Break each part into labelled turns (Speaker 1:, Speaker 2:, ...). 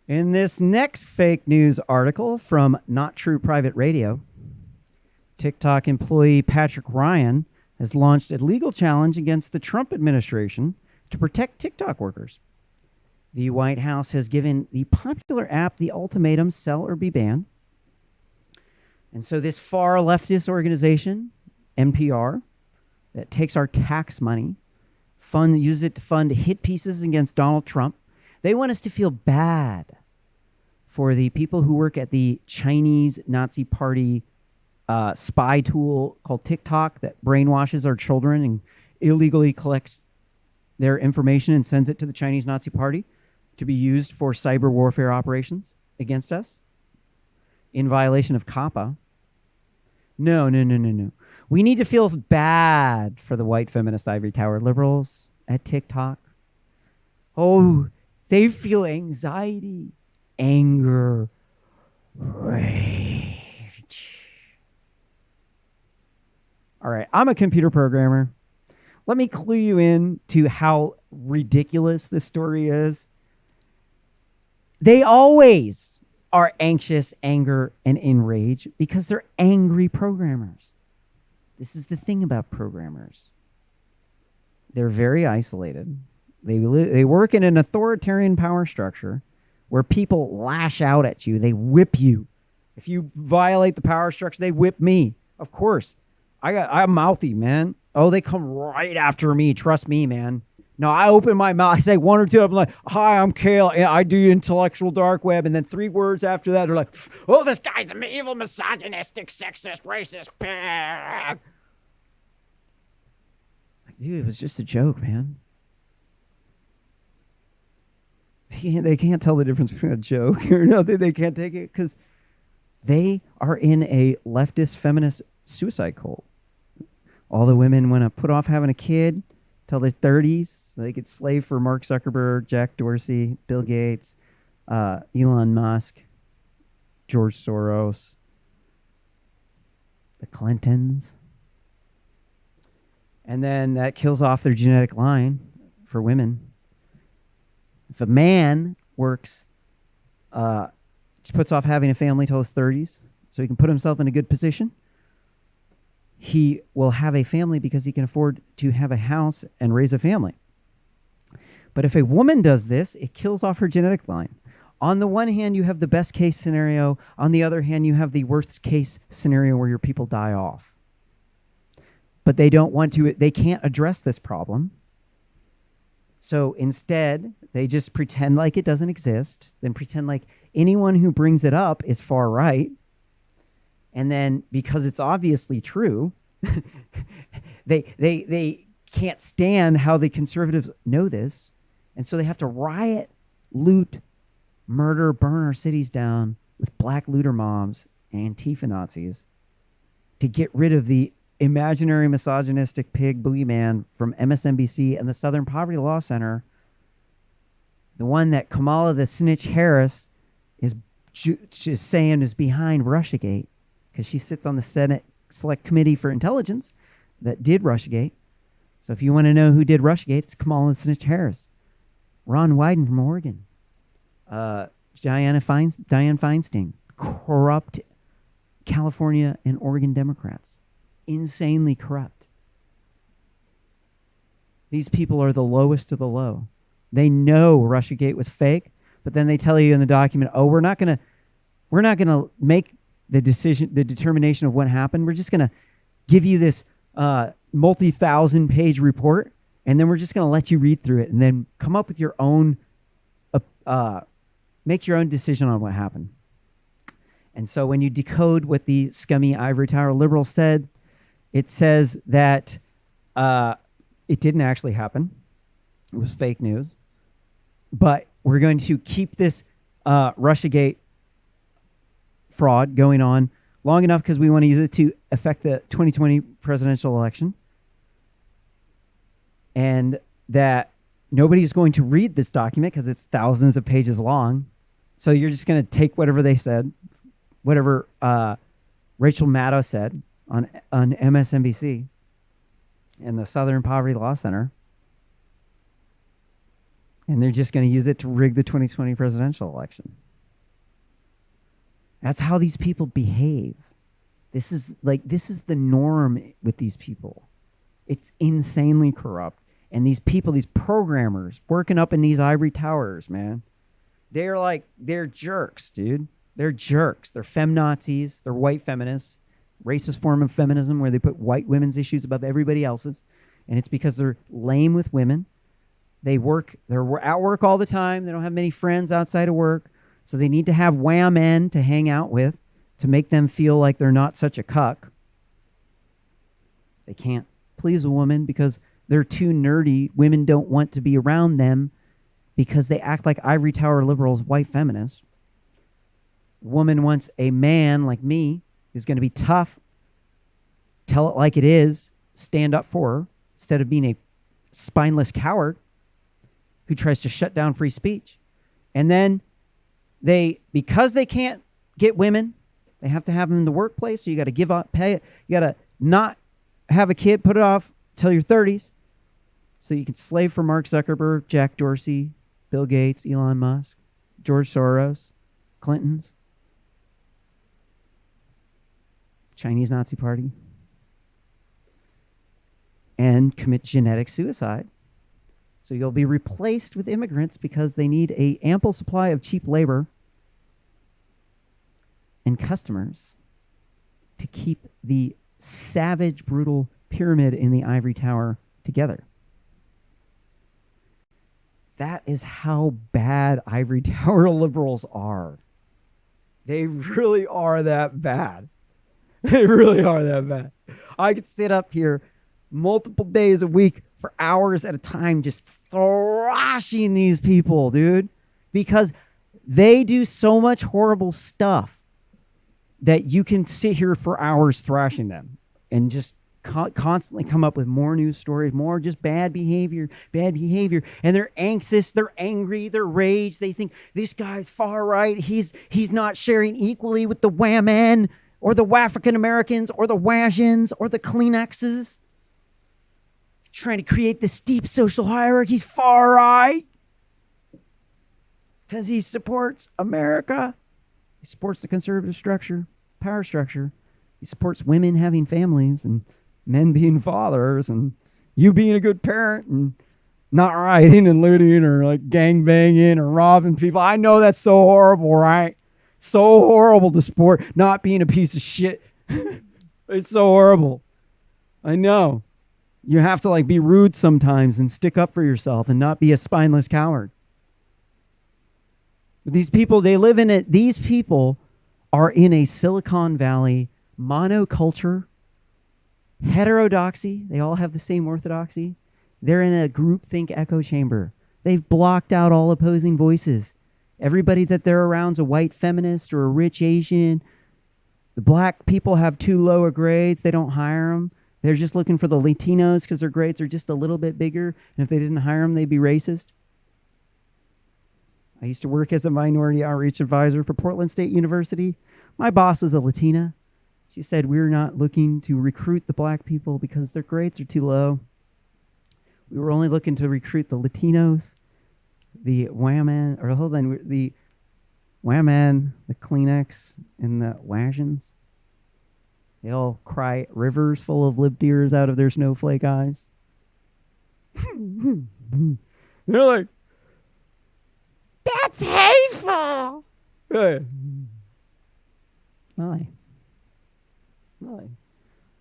Speaker 1: In this next fake news article from Not True Private Radio, TikTok employee Patrick Ryan has launched a legal challenge against the Trump administration to protect TikTok workers. The White House has given the popular app the ultimatum, sell or be banned. And so this far leftist organization, NPR, that takes our tax money, use it to fund hit pieces against Donald Trump. They want us to feel bad for the people who work at the Chinese Nazi Party spy tool called TikTok that brainwashes our children and illegally collects their information and sends it to the Chinese Nazi Party to be used for cyber warfare operations against us in violation of COPPA. No. We need to feel bad for the white feminist ivory tower liberals at TikTok. Oh, they feel anxiety, anger, rage. All right, I'm a computer programmer. Let me clue you in to how ridiculous this story is. They always are anxious, anger, and enraged because they're angry programmers. This is the thing about programmers. They're very isolated. They work in an authoritarian power structure where people lash out at you. They whip you. If you violate the power structure, they whip me. Of course. I'm mouthy, man. Oh, they come right after me. Trust me, man. No, I open my mouth. I say one or two. I'm like, hi, I'm Kale. I do intellectual dark web. And then 3 words after that, they're like, oh, this guy's an evil, misogynistic, sexist, racist pig. Like, dude, it was just a joke, man. They can't tell the difference between a joke or nothing. They can't take it because they are in a leftist feminist suicide cult. All the women want to put off having a kid till their 30s so they could slave for Mark Zuckerberg, Jack Dorsey, Bill Gates, Elon Musk, George Soros, the Clintons. And then that kills off their genetic line for women. If a man works, just puts off having a family till his 30s so he can put himself in a good position, he will have a family because he can afford to have a house and raise a family. But if a woman does this, it kills off her genetic line. On the one hand, you have the best case scenario. On the other hand, you have the worst case scenario where your people die off. But they can't address this problem. So instead, they just pretend like it doesn't exist, then pretend like anyone who brings it up is far right. And then because it's obviously true, they can't stand how the conservatives know this. And so they have to riot, loot, murder, burn our cities down with black looter mobs and Antifa Nazis to get rid of the imaginary misogynistic pig boogeyman from MSNBC and the Southern Poverty Law Center, the one that Kamala the Snitch Harris is saying is behind Russiagate because she sits on the Senate Select Committee for Intelligence that did Russiagate. So if you want to know who did Russiagate, it's Kamala the Snitch Harris, Ron Wyden from Oregon, Dianne Feinstein, corrupt California and Oregon Democrats. Insanely corrupt. These people are the lowest of the low. They know Russiagate was fake, but then they tell you in the document, oh, we're not gonna make the determination of what happened. We're just gonna give you this multi-thousand page report, and then we're just gonna let you read through it and then come up with your own make your own decision on what happened. And so when you decode what the scummy ivory tower liberals said, it says that it didn't actually happen. It was fake news. But we're going to keep this Russiagate fraud going on long enough because we want to use it to affect the 2020 presidential election. And that nobody's going to read this document because it's thousands of pages long. So you're just going to take whatever they said, whatever Rachel Maddow said on MSNBC and the Southern Poverty Law Center, And they're just going to use it to rig the 2020 presidential election. That's how these people behave. This is the norm with these people. It's insanely corrupt. And these people, these programmers working up in these ivory towers, man, they're jerks, dude. They're jerks. They're feminazis. They're white feminists. Racist form of feminism where they put white women's issues above everybody else's. And it's because they're lame with women. They're at work all the time. They don't have many friends outside of work. So they need to have wham men to hang out with to make them feel like they're not such a cuck. They can't please a woman because they're too nerdy. Women don't want to be around them because they act like ivory tower liberals, white feminists. A woman wants a man like me who's going to be tough, tell it like it is, stand up for her, instead of being a spineless coward who tries to shut down free speech. And then because they can't get women, they have to have them in the workplace. So you got to give up, pay it. You got to not have a kid, put it off till your 30s. So you can slave for Mark Zuckerberg, Jack Dorsey, Bill Gates, Elon Musk, George Soros, Clintons, Chinese Nazi Party, and commit genetic suicide. So you'll be replaced with immigrants because they need an ample supply of cheap labor and customers to keep the savage, brutal pyramid in the ivory tower together. That is how bad ivory tower liberals are. They really are that bad. They really are that bad. I could sit up here multiple days a week for hours at a time just thrashing these people, dude, because they do so much horrible stuff that you can sit here for hours thrashing them and just constantly come up with more news stories, more just bad behavior. And they're anxious, they're angry, they're raged. They think this guy's far right. He's not sharing equally with the whammon or the African Americans or the Wajans or the Kleenexes. Trying to create this steep social hierarchy. He's far right because he supports America. He supports the conservative structure, power structure. He supports women having families and men being fathers and you being a good parent and not rioting and looting or like gang banging or robbing people. I know that's so horrible, right? So horrible to support not being a piece of shit. It's so horrible. I know. You have to be rude sometimes and stick up for yourself and not be a spineless coward. But these people, they live in it. These people are in a Silicon Valley monoculture, heterodoxy. They all have the same orthodoxy. They're in a groupthink echo chamber. They've blocked out all opposing voices. Everybody that they're around is a white feminist or a rich Asian. The black people have too low a grades. They don't hire them. They're just looking for the Latinos because their grades are just a little bit bigger. And if they didn't hire them, they'd be racist. I used to work as a minority outreach advisor for Portland State University. My boss was a Latina. She said, we're not looking to recruit the black people because their grades are too low. We were only looking to recruit the Latinos, the whammon, the whammon, the Kleenex, and the Wajans. They all cry rivers full of lip tears out of their snowflake eyes. They're like, that's hateful. Hey. Really?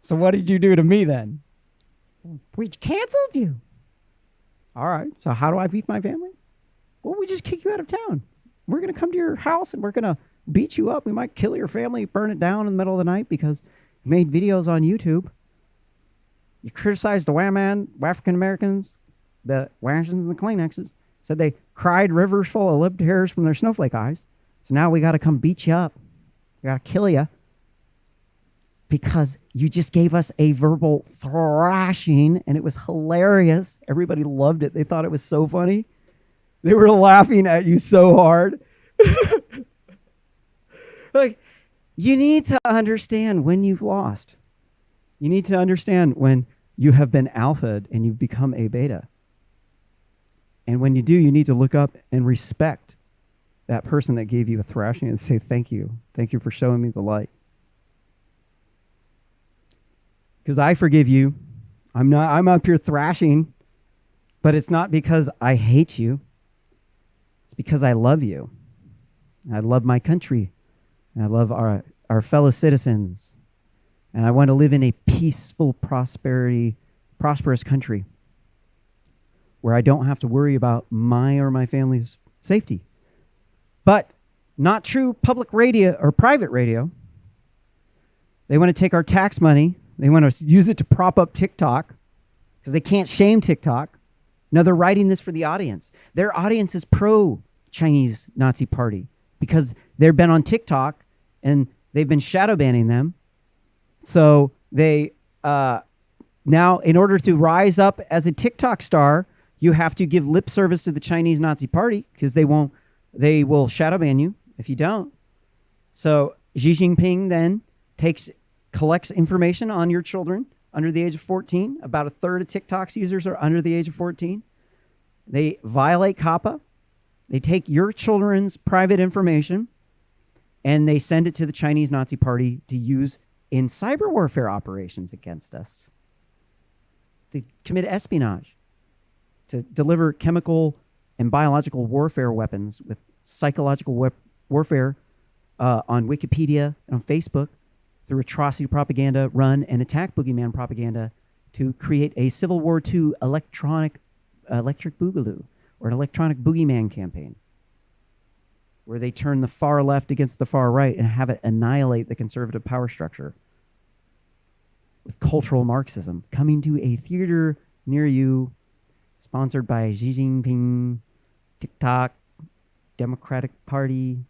Speaker 1: So what did you do to me then? We canceled you. All right. So how do I feed my family? Well, we just kick you out of town. We're going to come to your house and we're going to beat you up. We might kill your family, burn it down in the middle of the night because you made videos on YouTube. You criticized the whammon, African Americans, the Washans and the Kleenexes. Said they cried rivers full of lip tears from their snowflake eyes. So now we got to come beat you up. We got to kill you because you just gave us a verbal thrashing and it was hilarious. Everybody loved it. They thought it was so funny. They were laughing at you so hard. You need to understand when you've lost. You need to understand when you have been alphaed and you've become a beta. And when you do, you need to look up and respect that person that gave you a thrashing and say, thank you. Thank you for showing me the light. Because I forgive you. I'm up here thrashing, but it's not because I hate you. It's because I love you. I love my country. And I love our fellow citizens. And I want to live in a peaceful, prosperous country where I don't have to worry about my or my family's safety. But not true public radio or private radio. They want to take our tax money. They want to use it to prop up TikTok because they can't shame TikTok. No, they're writing this for the audience. Their audience is pro-Chinese Nazi Party because they've been on TikTok and they've been shadow banning them. So they now, in order to rise up as a TikTok star, you have to give lip service to the Chinese Nazi Party because they will shadow ban you if you don't. So Xi Jinping then collects information on your children under the age of 14. About a third of TikTok's users are under the age of 14. They violate COPPA. They take your children's private information and they send it to the Chinese Nazi Party to use in cyber warfare operations against us, to commit espionage, to deliver chemical and biological warfare weapons with psychological warfare on Wikipedia and on Facebook through atrocity propaganda, run and attack boogeyman propaganda to create a Civil War II electric boogaloo or an electronic boogeyman campaign where they turn the far left against the far right and have it annihilate the conservative power structure with cultural Marxism coming to a theater near you, sponsored by Xi Jinping, TikTok, Democratic Party,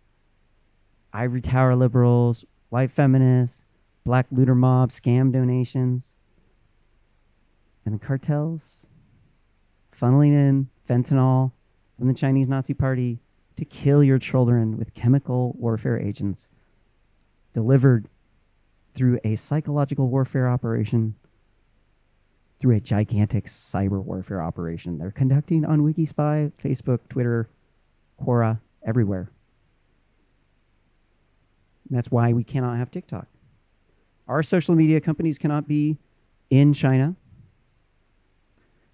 Speaker 1: Ivory Tower liberals, white feminists, black looter mob, scam donations, and the cartels funneling in fentanyl from the Chinese Nazi Party to kill your children with chemical warfare agents delivered through a psychological warfare operation, through a gigantic cyber warfare operation they're conducting on WikiSpy, Facebook, Twitter, Quora, everywhere. And that's why we cannot have TikTok. Our social media companies cannot be in China.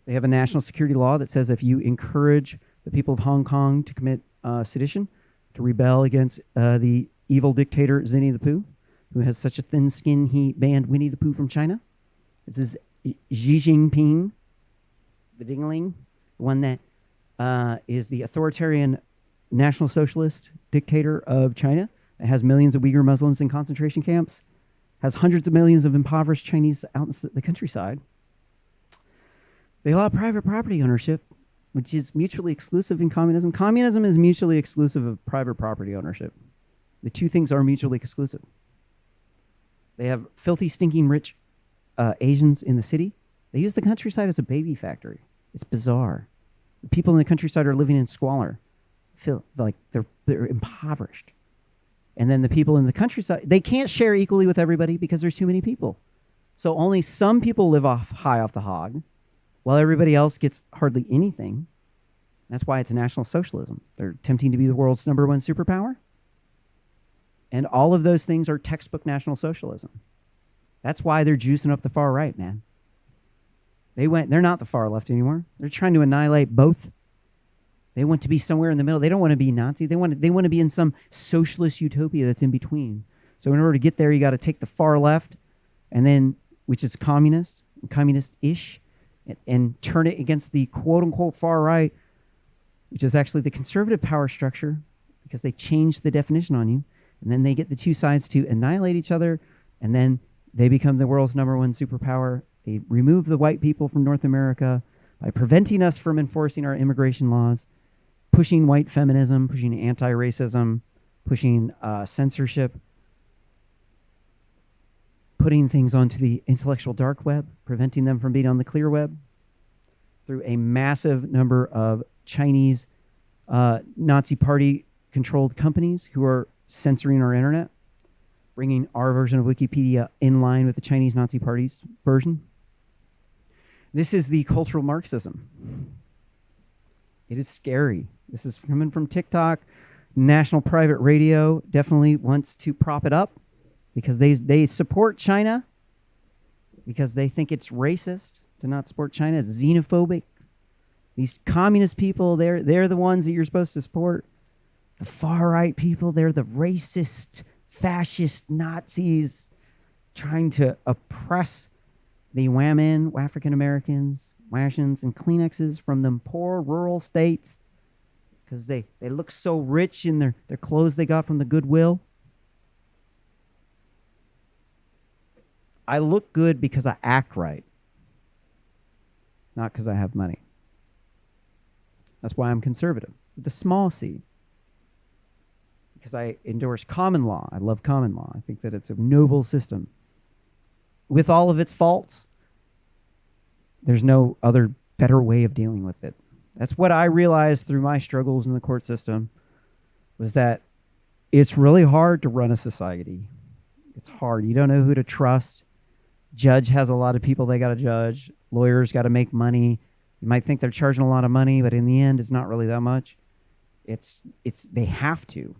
Speaker 1: They have a national security law that says if you encourage the people of Hong Kong to commit sedition, to rebel against the evil dictator Winnie the Pooh, who has such a thin skin he banned Winnie the Pooh from China. This is Xi Jinping, the dingling, the one that is the authoritarian National Socialist dictator of China. It has millions of Uyghur Muslims in concentration camps, has hundreds of millions of impoverished Chinese out in the countryside. They allow private property ownership, which is mutually exclusive in communism. Communism is mutually exclusive of private property ownership. The two things are mutually exclusive. They have filthy, stinking, rich Asians in the city. They use the countryside as a baby factory. It's bizarre. The people in the countryside are living in squalor. Feel like they're impoverished. And then the people in the countryside, they can't share equally with everybody because there's too many people. So only some people live high off the hog, while everybody else gets hardly anything. That's why it's National Socialism. They're attempting to be the world's #1 superpower. And all of those things are textbook National Socialism. That's why they're juicing up the far right, man. They're not the far left anymore. They're trying to annihilate both. They want to be somewhere in the middle. They don't want to be Nazi. They want to be in some socialist utopia that's in between. So in order to get there, you got to take the far left, and then, which is communist-ish, and turn it against the quote-unquote far right, which is actually the conservative power structure, because they changed the definition on you. And then they get the two sides to annihilate each other, and then they become the world's #1 superpower. They remove the white people from North America by preventing us from enforcing our immigration laws, pushing white feminism, pushing anti-racism, pushing censorship, putting things onto the intellectual dark web, preventing them from being on the clear web, through a massive number of Chinese Nazi Party-controlled companies who are censoring our internet, bringing our version of Wikipedia in line with the Chinese Nazi Party's version. This is the cultural Marxism. It is scary. This is coming from TikTok. National Private Radio definitely wants to prop it up because they support China because they think it's racist to not support China. It's xenophobic. These communist people, they're the ones that you're supposed to support. The far-right people, they're the racist, fascist Nazis trying to oppress the women, African Americans, rations, and Kleenexes from them poor rural states because they look so rich in their clothes they got from the Goodwill. I look good because I act right, not because I have money. That's why I'm conservative, with a small c. Because I endorse common law. I love common law. I think that it's a noble system. With all of its faults, there's no other better way of dealing with it. That's what I realized through my struggles in the court system, was that it's really hard to run a society. It's hard. You don't know who to trust. Judge has a lot of people they got to judge. Lawyers got to make money. You might think they're charging a lot of money, but in the end, it's not really that much. They have to.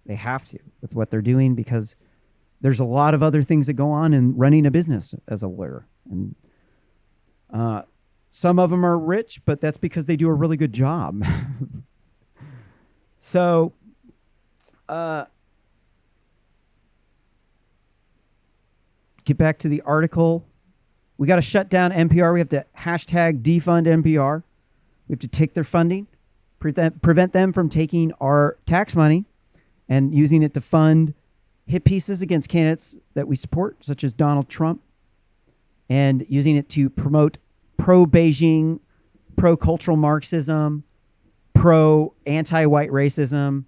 Speaker 1: They have to with what they're doing because there's a lot of other things that go on in running a business as a lawyer. And some of them are rich, but that's because they do a really good job. So, get back to the article. We got to shut down NPR. We have to hashtag defund NPR. We have to take their funding, prevent them from taking our tax money and using it to fund hit pieces against candidates that we support, such as Donald Trump, and using it to promote pro-Beijing, pro-cultural Marxism, pro-anti-white racism,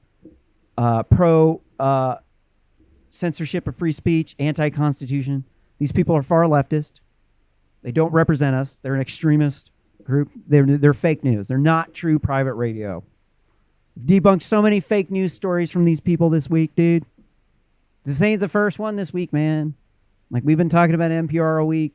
Speaker 1: pro-censorship of free speech, anti-constitution. These people are far leftist. They don't represent us. They're an extremist group. They're fake news. They're not true private radio. We've debunked so many fake news stories from these people this week, dude. This ain't the first one this week, man. Like, we've been talking about NPR all week.